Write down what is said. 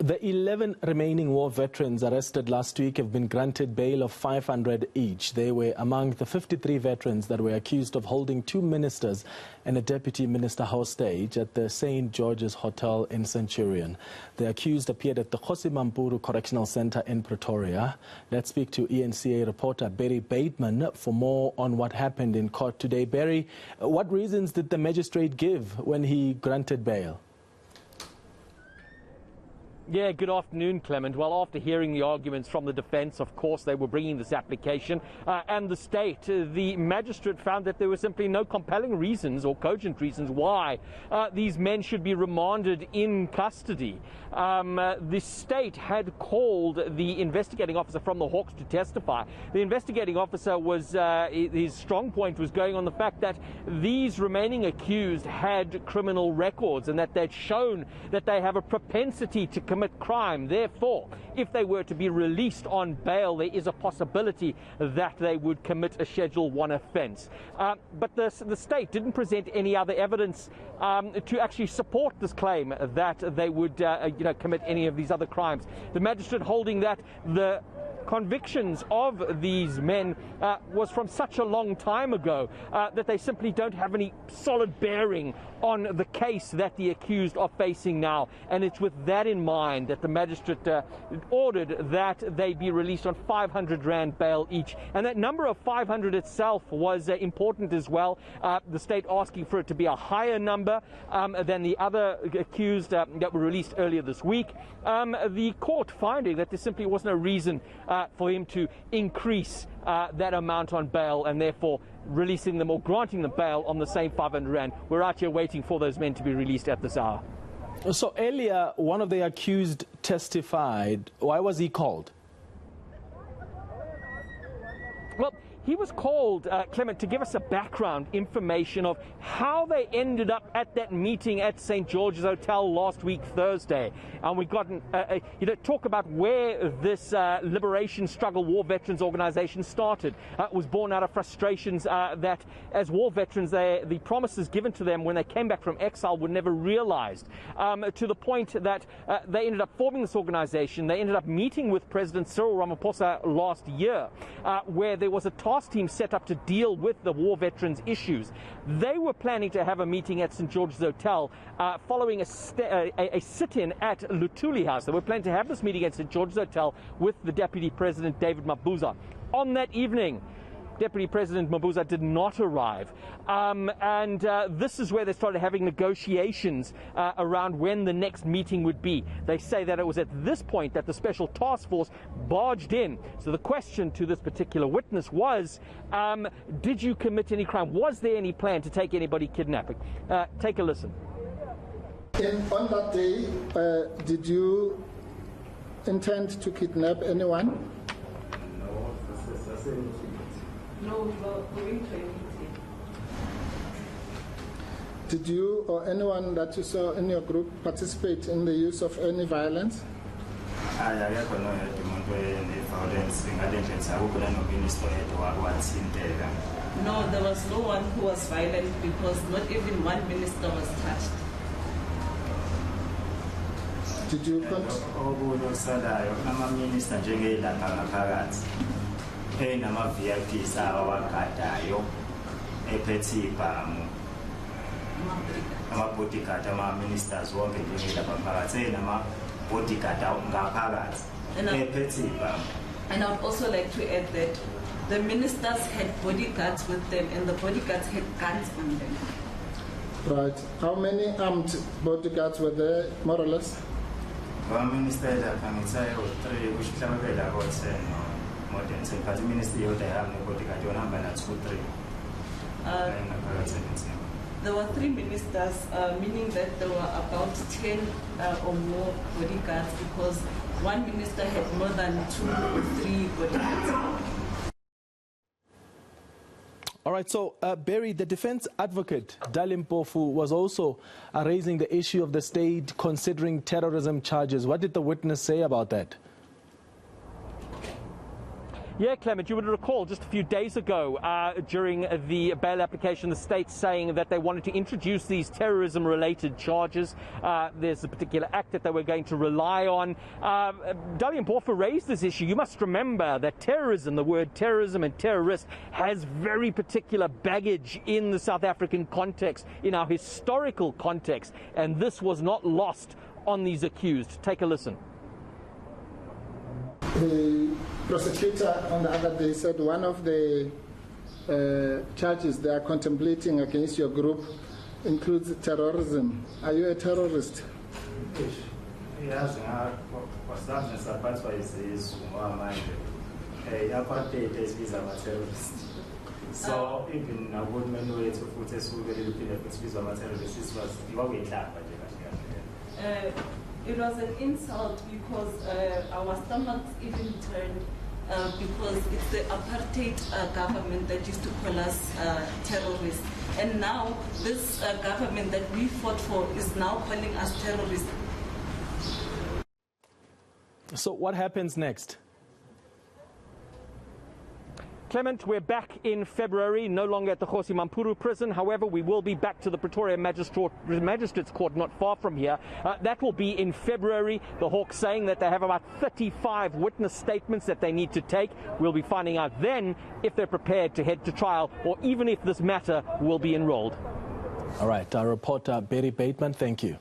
The 11 remaining war veterans arrested last week have been granted bail of 500 each. They were among the 53 veterans that were accused of holding two ministers and a deputy minister hostage at the St. George's Hotel in Centurion. The accused appeared at the Kgosi Mampuru Correctional Center in Pretoria. Let's speak to eNCA reporter Barry Bateman for more on what happened in court today. Barry, what reasons did the magistrate give when he granted bail? Yeah, good afternoon, Clement. Well, after hearing the arguments from the defence, of course, they were bringing this application, and the state, the magistrate found that there were simply no compelling reasons or cogent reasons why these men should be remanded in custody. The state had called the investigating officer from the Hawks to testify. The investigating officer was, his strong point was going on the fact that these remaining accused had criminal records and that they'd shown that they have a propensity to commit crime. Therefore, if they were to be released on bail, there is a possibility that they would commit a Schedule 1 offence. But the state didn't present any other evidence to actually support this claim that they would commit any of these other crimes. The magistrate holding that the convictions of these men was from such a long time ago that they simply don't have any solid bearing on the case that the accused are facing now. And it's with that in mind that the magistrate ordered that they be released on 500 Rand bail each. And that number of 500 itself was important as well. The state asking for it to be a higher number than the other accused that were released earlier this week. The court finding that there simply was no reason for him to increase that amount on bail, and therefore releasing them or granting them bail on the same 500 Rand. We're out here waiting for those men to be released at this hour. So earlier, one of the accused testified. Why was he called? Well, he was called, Clement, to give us a background information of how they ended up at that meeting at St. George's Hotel last week, Thursday. And we got talk about where this Liberation Struggle War Veterans Organization started. It was born out of frustrations that as war veterans, the promises given to them when they came back from exile were never realized, to the point that they ended up forming this organization. They ended up meeting with President Cyril Ramaphosa last year, where there was a task team set up to deal with the war veterans issues. They were planning to have a meeting at St. George's Hotel following a sit-in at Luthuli House. They were planning to have this meeting at St. George's Hotel with the Deputy President David Mabuza. On that evening, Deputy President Mabuza did not arrive, and this is where they started having negotiations around when the next meeting would be. They say that it was at this point that the Special Task Force barged in. So the question to this particular witness was, did you commit any crime? Was there any plan to take anybody kidnapping? Take a listen. On that day, did you intend to kidnap anyone? No, we were going to a meeting. Did you or anyone that you saw in your group participate in the use of any violence? No, there was no one who was violent because not even one minister was touched. Did you VIPs abawagadayo ephethe ibhamu ama-bodyguard ama-ministers wonke nje ngaphakathi nama-bodyguard ngaphakathi ephethe ibhamu. And I would also like to add that the ministers had bodyguards with them and the bodyguards had guns on them. Right. How many armed bodyguards were there, more or less? One minister is 3, which is about 10. But the ministry they have there were 3 ministers, meaning that there were about 10 or more bodyguards because one minister had more than 2 or 3 bodyguards. All right, so Barry, the defense advocate, Dalim Pofu, was also raising the issue of the state considering terrorism charges. What did the witness say about that? Yeah, Clement, you would recall just a few days ago during the bail application, the state saying that they wanted to introduce these terrorism-related charges. There's a particular act that they were going to rely on. Dali Mpofu raised this issue. You must remember that terrorism, the word terrorism and terrorist, has very particular baggage in the South African context, in our historical context, and this was not lost on these accused. Take a listen. The prosecutor on the other day said one of the charges they are contemplating against your group includes terrorism. Are you a terrorist? Yes, so even a good man way to put a sugar terrorists was it was an insult because our stomachs even turned because it's the apartheid government that used to call us terrorists. And now this government that we fought for is now calling us terrorists. So what happens next? Clement, we're back in February, no longer at the Kgosi Mampuru prison. However, we will be back to the Pretoria Magistrates Court not far from here. That will be in February. The Hawks saying that they have about 35 witness statements that they need to take. We'll be finding out then if they're prepared to head to trial or even if this matter will be enrolled. All right, our reporter Barry Bateman, thank you.